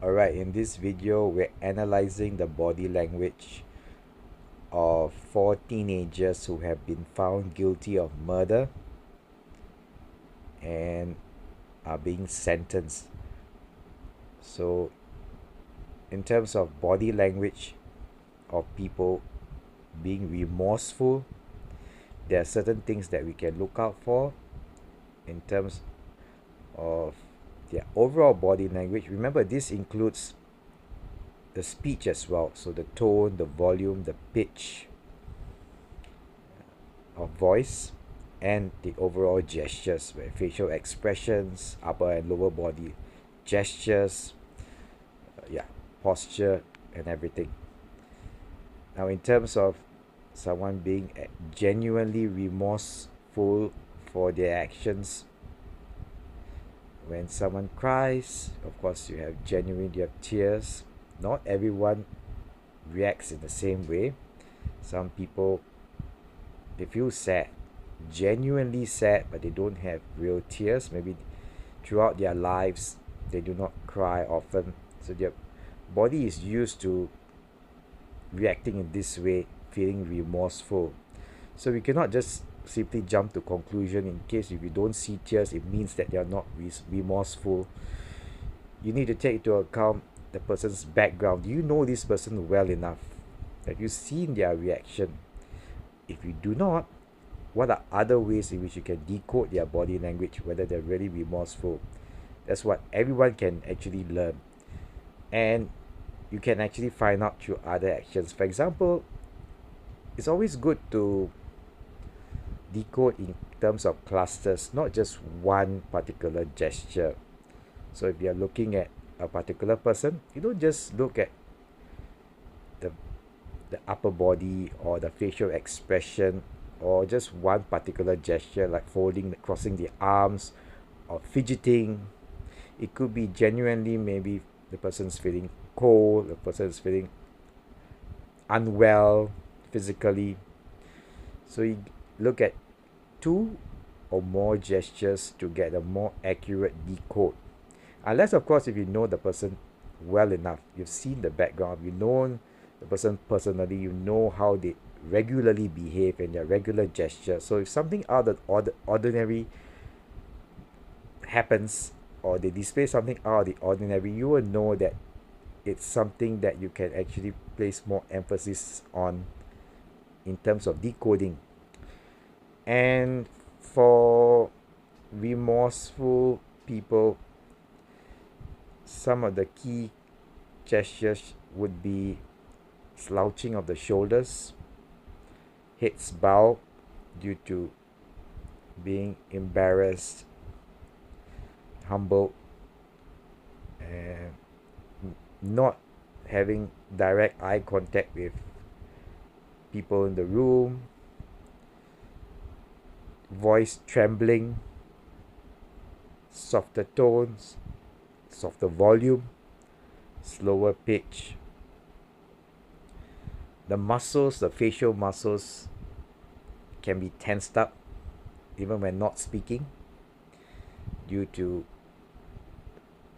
Alright, in this video, we're analyzing the body language of 4 teenagers who have been found guilty of murder and are being sentenced. So, in terms of body language of people being remorseful, there are certain things that we can look out for in terms of their overall body language. Remember, this includes the speech as well, so the tone, the volume, the pitch of voice, and the overall gestures, where facial expressions, upper and lower body gestures, posture, and everything. Now, in terms of someone being genuinely remorseful for their actions, when someone cries, of course, you have tears. Not everyone reacts in the same way. Some people, they feel sad, genuinely sad, but they don't have real tears. Maybe throughout their lives, they do not cry often. So their body is used to reacting in this way, feeling remorseful. So we cannot just simply jump to conclusion. In case if you don't see tears, it means that they are not remorseful. You need to take into account the person's background. Do you know this person well enough? Have you seen their reaction? If you do not, what are other ways in which you can decode their body language, whether they're really remorseful? That's what everyone can actually learn. And you can actually find out through other actions. For example, it's always good to decode in terms of clusters, not just one particular gesture. So if you're looking at a particular person, you don't just look at the upper body or the facial expression or just one particular gesture like folding, crossing the arms, or fidgeting. It could be genuinely, maybe the person's feeling cold, the person is feeling unwell physically. So you look at two or more gestures to get a more accurate decode. Unless, of course, if you know the person well enough, you've seen the background, you've known the person personally, you know how they regularly behave and their regular gesture. So if something out of the ordinary happens, or they display something out of the ordinary, you will know that it's something that you can actually place more emphasis on in terms of decoding. And for remorseful people, some of the key gestures would be slouching of the shoulders, heads bowed due to being embarrassed, humbled, and not having direct eye contact with people in the room, voice trembling, softer tones, softer volume, slower pitch. The muscles, the facial muscles, can be tensed up even when not speaking due to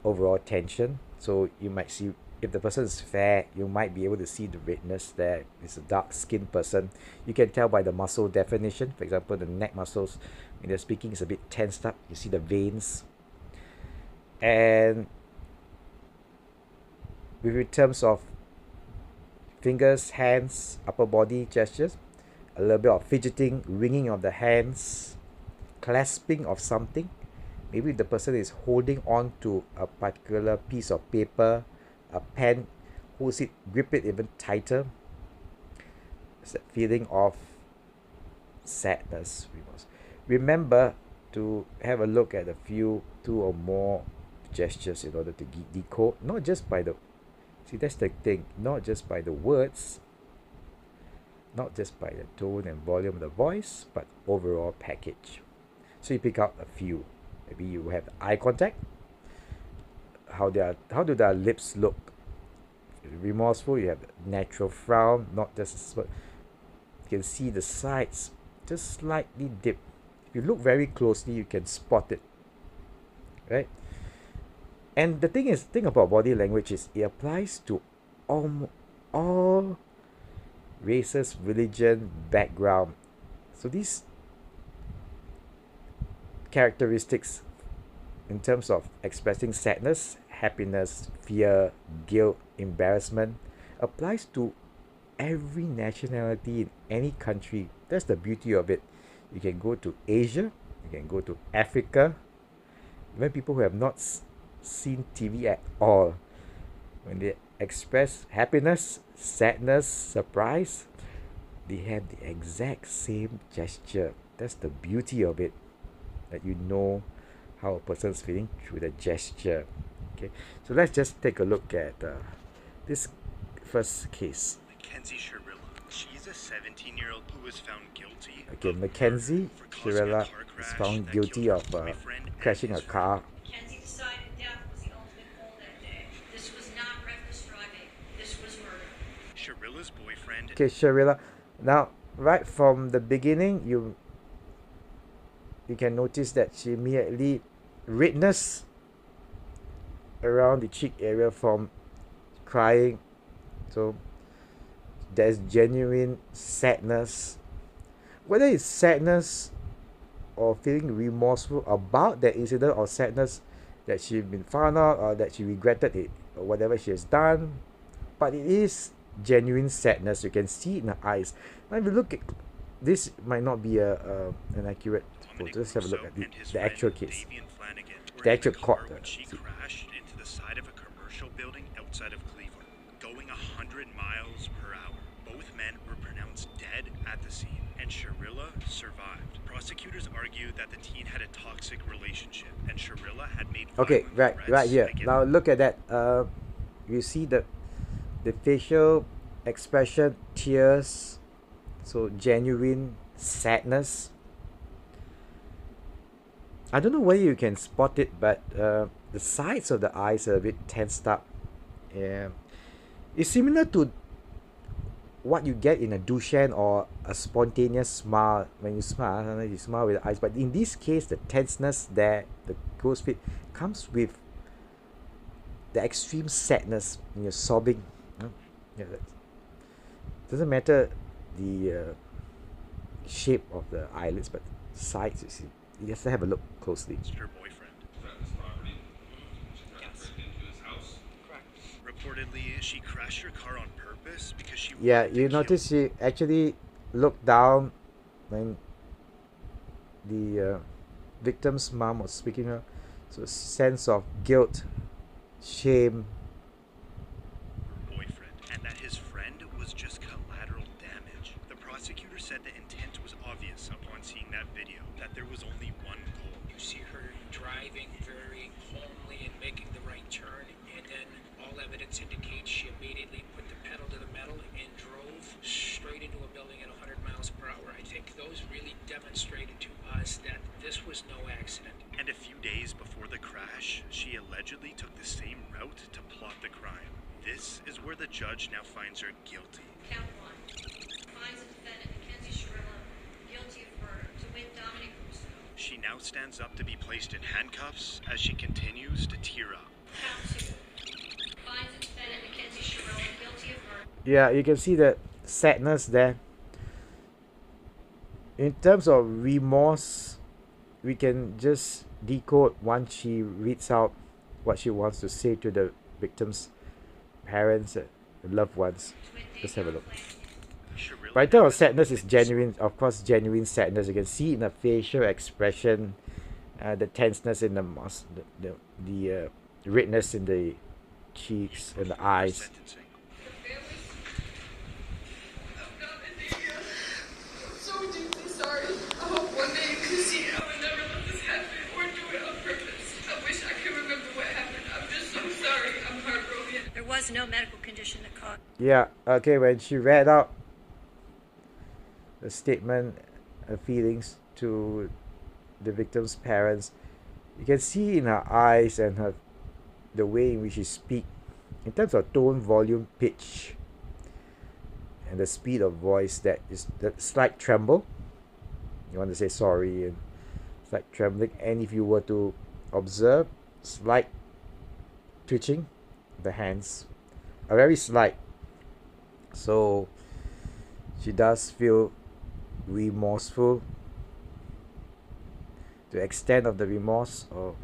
overall tension. So you might see, if the person is fair, you might be able to see the redness there. It's a dark skinned person. You can tell by the muscle definition. For example, the neck muscles, when they're speaking, is a bit tensed up. You see the veins. And in terms of fingers, hands, upper body gestures, a little bit of fidgeting, wringing of the hands, clasping of something. Maybe the person is holding on to a particular piece of paper, a pen, holds it, grip it even tighter. It's that feeling of sadness. Remember to have a look at two or more gestures in order to decode, not just by the, see, that's the thing, not just by the words, not just by the tone and volume of the voice, but overall package. So you pick out a few. Maybe you have eye contact. How do their lips look? Remorseful, you have natural frown, not just, you can see the sides just slightly dip. If you look very closely, you can spot it, right? And the thing about body language is it applies to all races, religion, background. So these characteristics in terms of expressing sadness, happiness, fear, guilt, embarrassment applies to every nationality in any country. That's the beauty of it. You can go to Asia, you can go to Africa, even people who have not seen TV at all. When they express happiness, sadness, surprise, they have the exact same gesture. That's the beauty of it, that you know how a person's feeling through the gesture. Okay, so let's just take a look at this first case. Mackenzie Shirilla. She's a 17-year-old who was found guilty. Okay, Mackenzie Shirilla is found guilty of crashing a car. Mackenzie decided death was the ultimate goal that day. This was not reckless driving. This was murder. Shirilla's boyfriend. Okay, Shirilla. Now, right from the beginning, you can notice that she immediately redness around the cheek area from crying. So there's genuine sadness. Whether it's sadness or feeling remorseful about that incident, or sadness that she's been found out, or that she regretted it, or whatever she has done, but it is genuine sadness. You can see it in her eyes. Now if you look at this, might not be an accurate photo. Let's have a look at the actual case, the actual court. She crashed into the side of a commercial building outside of Cleveland, going 100 miles per hour. Both men were pronounced dead at the scene, and Shirilla survived. Prosecutors argue that the teen had a toxic relationship, and Shirilla had made okay, right here. Now look at that. You see the facial expression, tears, so genuine sadness. I don't know whether you can spot it, but the sides of the eyes are a bit tensed up. Yeah, it's similar to what you get in a Duchenne or a spontaneous smile. When you smile, sometimes you smile with the eyes, but in this case, the tenseness there, the crow's feet, comes with the extreme sadness when you're sobbing. Yeah, doesn't matter the shape of the eyelids, but sides, you see. You have to have a look closely. Her boyfriend. Yes. Correct. Reportedly, she crashed her car on purpose because she. Yeah, you notice she actually looked down when the victim's mom was speaking to her. So sense of guilt, shame. Boyfriend, and that his friend was just collateral damage. The prosecutor said the intent was obvious upon seeing that video, that there was only one goal. You see her driving very calmly and making the right turn, and then all evidence indicates she immediately put the pedal to the metal and drove straight into a building at 100 miles per hour. I think those really demonstrated to us that this was no accident. And a few days before the crash, she allegedly took the same route to plot the crime. This is where the judge now finds her guilty. Count one. Finds the defendant, Mackenzie Shirilla, guilty of murder to win Dominic Rousseau. She now stands up to be placed in handcuffs as she continues to tear up. Count two. Finds the defendant, Mackenzie Shirilla, guilty of murder. Yeah, you can see the sadness there. In terms of remorse, we can just decode once she reads out what she wants to say to the victim's parents, loved ones. Let's have a look. But in terms of sadness, is genuine, of course, genuine sadness. You can see in the facial expression, the tenseness in the redness in the cheeks and the eyes. So deeply sorry. I hope one day you can see I would never let this happen or do it on purpose. I wish I could remember what happened. I'm just so sorry. I'm heartbroken. There was no medical condition that caused. Yeah, okay, when she read out the statement, feelings to the victim's parents, you can see in her eyes and the way in which she speaks, in terms of tone, volume, pitch, and the speed of voice, that is the slight tremble. You want to say sorry and slight trembling, and if you were to observe, slight twitching, the hands, are very slight. So she does feel remorseful. The extent of the remorse, or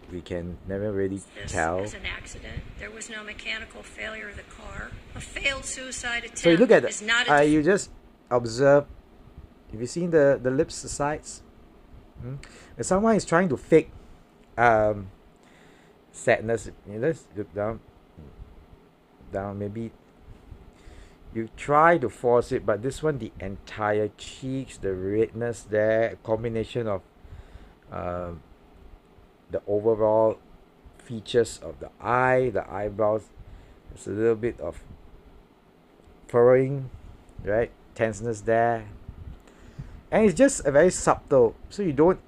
we can never really tell. This is an accident. There was no mechanical failure of the car. A failed suicide attempt So you look at is not a you just observe. Have you seen the lips, the sides? When someone is trying to fake sadness, let's look down. Maybe you try to force it, but this one, the entire cheeks, the redness there, a combination of the overall features of the eye, the eyebrows. There's a little bit of furrowing, right? Tenseness there. And it's just a very subtle. So you don't,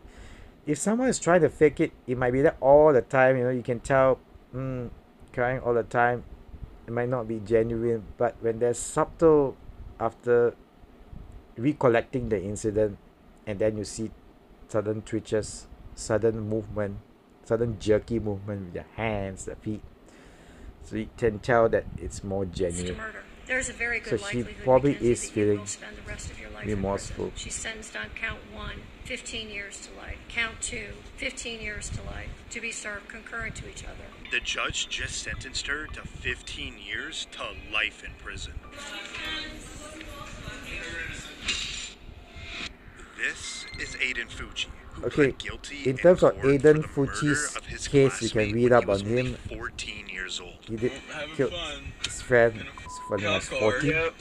if someone is trying to fake it, it might be there all the time. You can tell, crying all the time. It might not be genuine, but when there's subtle, after recollecting the incident, and then you see sudden twitches, sudden movement, sudden jerky movement with the hands, the feet, so you can tell that it's more genuine. There's a very good So she likelihood, probably Mackenzie, is that you feeling will spend the rest of your life remorseful. in prison. She's sentenced on count 1, 15 years to life. Count 2, 15 years to life, to be served concurrent to each other. The judge just sentenced her to 15 years to life in prison. This is Aiden Fucci, who pled guilty in terms of court Aiden for the murder Fucci's of his case, you can classmate read when up he was on only him. 14 years old. He did kill his friend when he was 14.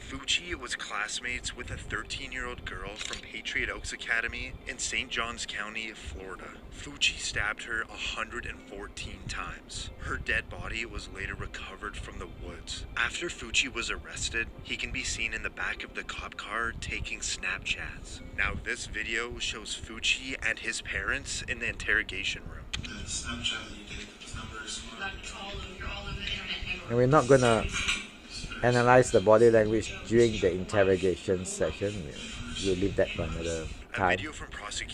Fucci was classmates with a 13-year-old girl from Patriot Oaks Academy in St. Johns County, Florida. Fucci stabbed her 114 times. Her dead body was later recovered from the woods. After Fucci was arrested, he can be seen in the back of the cop car taking Snapchats. Now this video shows Fucci and his parents in the interrogation room. The Snapchat you did, those numbers. And we're not gonna analyze the body language during the interrogation session. We'll leave that for another time.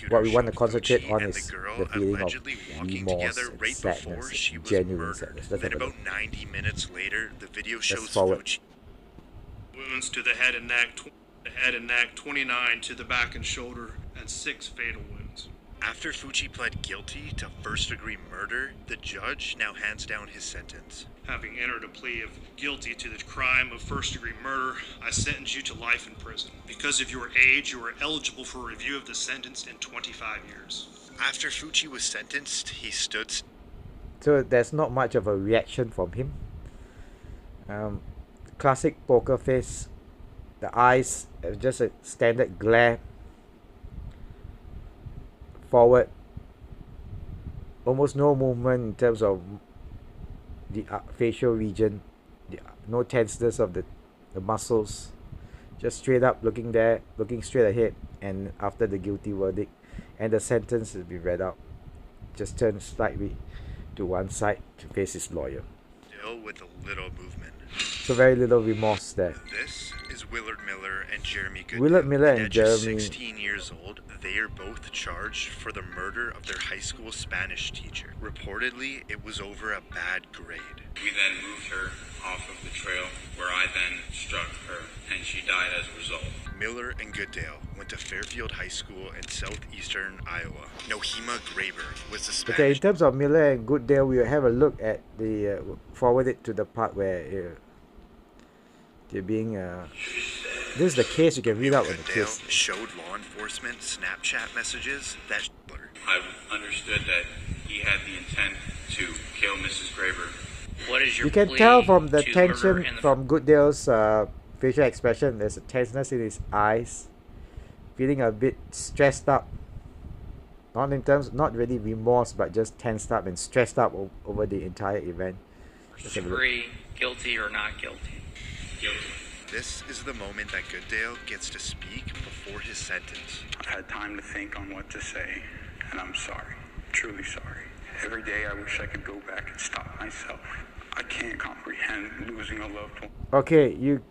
What we want to concentrate on is the feeling of remorse and sadness, genuine sadness. Let's Then have a about look. 90 minutes later, the video shows forward. Fucci. Wounds to the head and neck, 29 to the back and shoulder, and 6 fatal wounds. After Fucci pled guilty to first-degree murder, the judge now hands down his sentence. Having entered a plea of guilty to the crime of first-degree murder, I sentence you to life in prison. Because of your age, you are eligible for review of the sentence in 25 years. After Fucci was sentenced, he stood. So there's not much of a reaction from him. Classic poker face. The eyes, just a standard glare forward. Almost no movement in terms of the facial region. No tenseness of the muscles. Just straight up looking there, looking straight ahead. And after the guilty verdict and the sentence has been read out, just turn slightly to one side to face his lawyer. Still with a little movement. So very little remorse there. This is Willard Miller and Jeremy Goodale. Willard Miller and At just Jeremy. 16 years old, they are both charged for the murder of their high school Spanish teacher. Reportedly, it was over a bad grade. We then moved her off of the trail, where I then struck her, and she died as a result. Miller and Goodale went to Fairfield High School in southeastern Iowa. Nohema Graber was the Spanish. Okay, in terms of Miller and Goodale, we'll have a look at the forward it to the part where they're being. This is the case. You can read out on the Goodale case. showed law enforcement Snapchat messages that. I understood that he had the intent to kill Mrs. Graber. What is your You can plea tell from the to tension murder and the from Goodale's facial expression. There's a tenseness in his eyes, feeling a bit stressed up. Not really remorse, but just tensed up and stressed up over the entire event. first degree, guilty or not guilty? Guilty. This is the moment that Goodale gets to speak before his sentence. I've had time to think on what to say, and I'm sorry. Truly sorry. Every day I wish I could go back and stop myself. I can't comprehend losing a loved one. Okay, you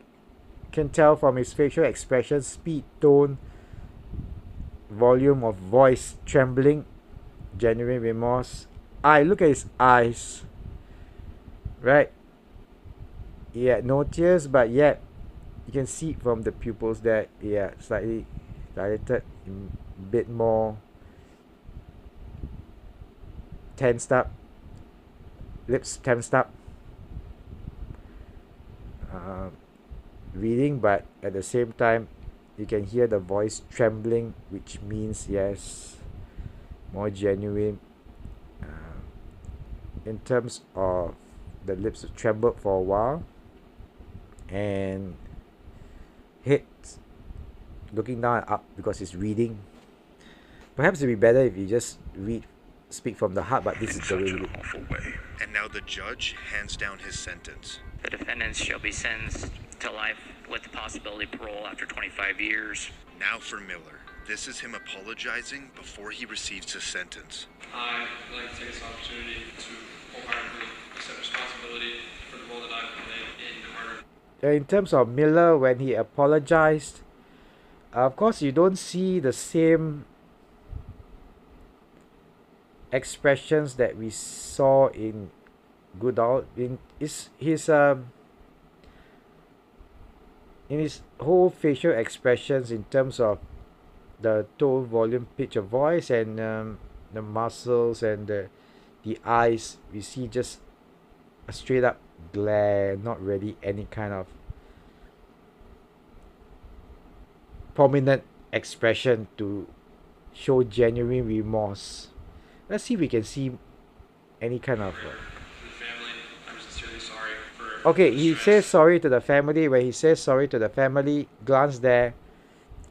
can tell from his facial expression, speed, tone, volume of voice trembling, genuine remorse, eye. Look at his eyes. Right? Yeah, no tears, but yet you can see from the pupils that, yeah, slightly dilated, a bit more tensed up, lips tensed up. Reading, but at the same time you can hear the voice trembling, which means yes, more genuine. In terms of the lips trembled for a while, and head looking down and up because he's reading. Perhaps it'd be better if you just speak from the heart, but this is the way. And now the judge hands down his sentence. The defendants shall be sentenced to life with the possibility of parole after 25 years. Now for Miller. This is him apologizing before he receives his sentence. I'd like to take this opportunity to wholeheartedly accept responsibility for the role that I've played in the murder. In terms of Miller, when he apologized, of course you don't see the same expressions that we saw in Goodall. In his whole facial expressions, in terms of the tone, volume, pitch of voice, and the muscles and the eyes, we see just a straight up glare, not really any kind of prominent expression to show genuine remorse. Let's see if we can see any kind of okay, he says sorry to the family. When he says sorry to the family, glance there,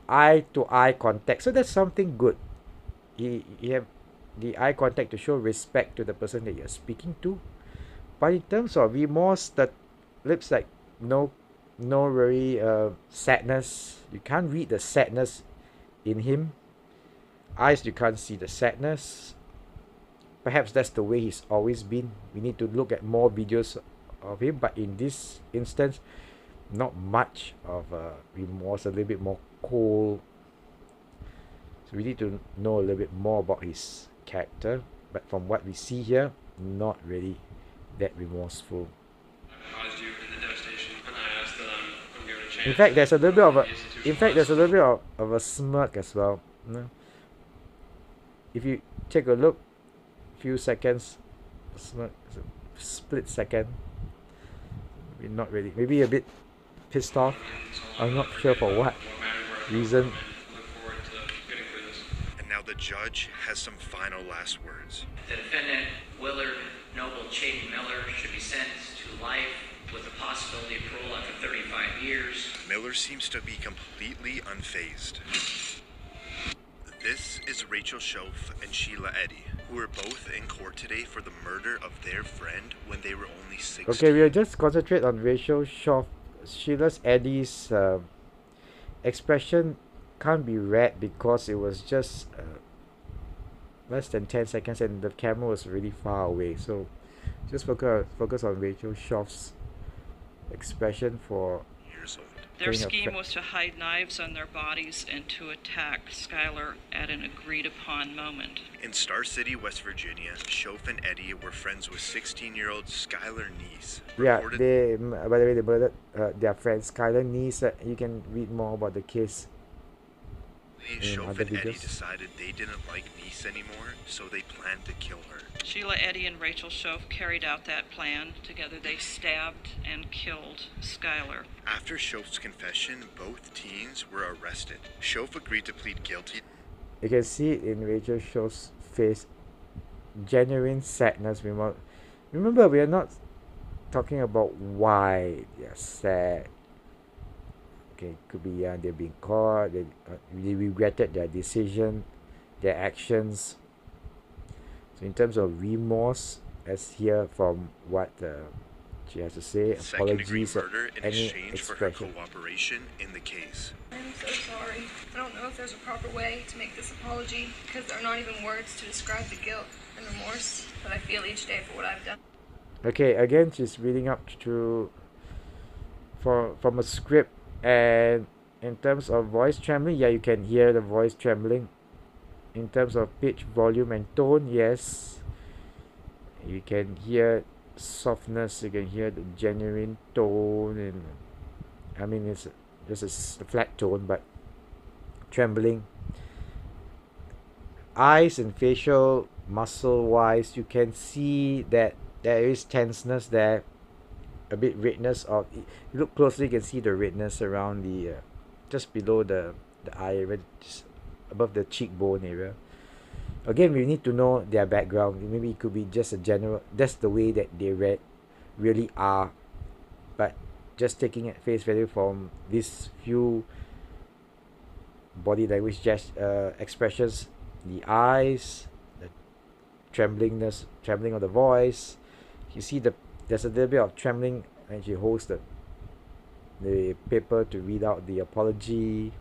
eye to eye contact. So that's something good. You have the eye contact to show respect to the person that you're speaking to. But in terms of remorse, the lips like no very sadness. You can't read the sadness in him. Eyes, you can't see the sadness. Perhaps that's the way he's always been. We need to look at more videos of him, but in this instance, not much of remorse, a little bit more cold. So we need to know a little bit more about his character, but from what we see here, not really that remorseful. In fact, there's a little bit of a smirk as well. If you take a look, few seconds, smirk, split second. Not really, maybe a bit pissed off. I'm not sure for what reason. And now the judge has some final last words. The defendant, Willard Noble Chayton Miller, should be sentenced to life with the possibility of parole after 35 years. Miller seems to be completely unfazed. This is Rachel Schoaf and Sheila Eddy, who were both in court today for the murder of their friend when they were only 16. Okay, we'll just concentrate on Rachel Schoaf. Sheila Eddy's expression can't be read because it was just less than 10 seconds and the camera was really far away. So just focus on Rachel Schoaf's expression for years old. Their scheme was to hide knives on their bodies and to attack Skylar at an agreed upon moment. In Star City, West Virginia, Schoaf and Eddy were friends with 16-year-old Skylar Neese. Yeah, they, by the way, they murdered their friend Skylar Neese. You can read more about the case. Schoaf and Eddy decided they didn't like Neese anymore, so they planned to kill her. Sheila Eddy and Rachel Schoaf carried out that plan. Together they stabbed and killed Skylar. After Schoaf's confession, both teens were arrested. Schoaf agreed to plead guilty. You can see it in Rachel Schoaf's face. Genuine sadness. Remember, we are not talking about why they are sad. Okay, could be they're being caught, they regretted their decision, their actions. So in terms of remorse, as here from what she has to say, apologies, murder in any exchange for her cooperation in the case. I'm so sorry. I don't know if there's a proper way to make this apology because there are not even words to describe the guilt and remorse that I feel each day for what I've done. Okay, again, she's reading up from a script, and in terms of voice trembling, yeah, you can hear the voice trembling. In terms of pitch, volume, and tone, yes, You can hear softness, you can hear the genuine tone, and I mean it's just a flat tone, but trembling. Eyes and facial muscle wise, you can see that there is tenseness there, a bit redness of. You look closely, you can see the redness around the just below the eye area, just above the cheekbone area. Again, we need to know their background. Maybe it could be just a general, that's the way that they really are, but just taking at face value from these few body language expressions, the eyes, the trembling of the voice. You see there's a little bit of trembling when she holds the paper to read out the apology.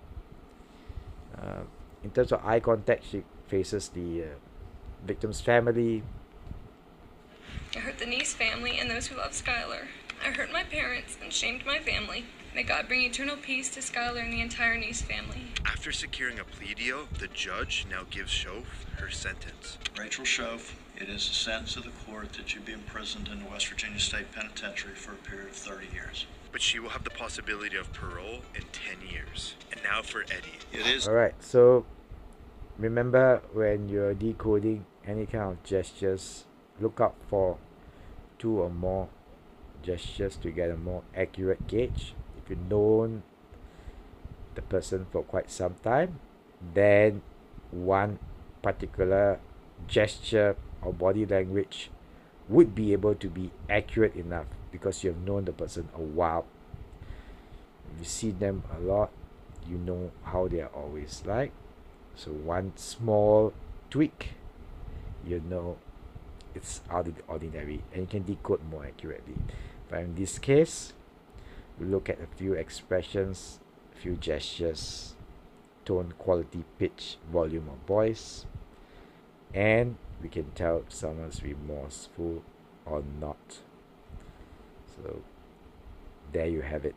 In terms of eye contact, she faces the victim's family. I hurt the niece family and those who love Skylar. I hurt my parents and shamed my family. May God bring eternal peace to Skylar and the entire niece family. After securing a plea deal, the judge now gives Shove her sentence. Rachel Shove, it is the sentence of the court that you be imprisoned in the West Virginia State Penitentiary for a period of 30 years. But she will have the possibility of parole in 10 years. And now for Eddie. It is. Alright, so remember when you're decoding any kind of gestures, look out for 2 or more gestures to get a more accurate gauge. If you've known the person for quite some time, then one particular gesture or body language would be able to be accurate enough because you have known the person a while. If you see them a lot, you know how they are always like. So one small tweak, you know it's out of the ordinary and you can decode more accurately. But in this case, we look at a few expressions, a few gestures, tone, quality, pitch, volume of voice, and we can tell if someone's remorseful or not. So there you have it.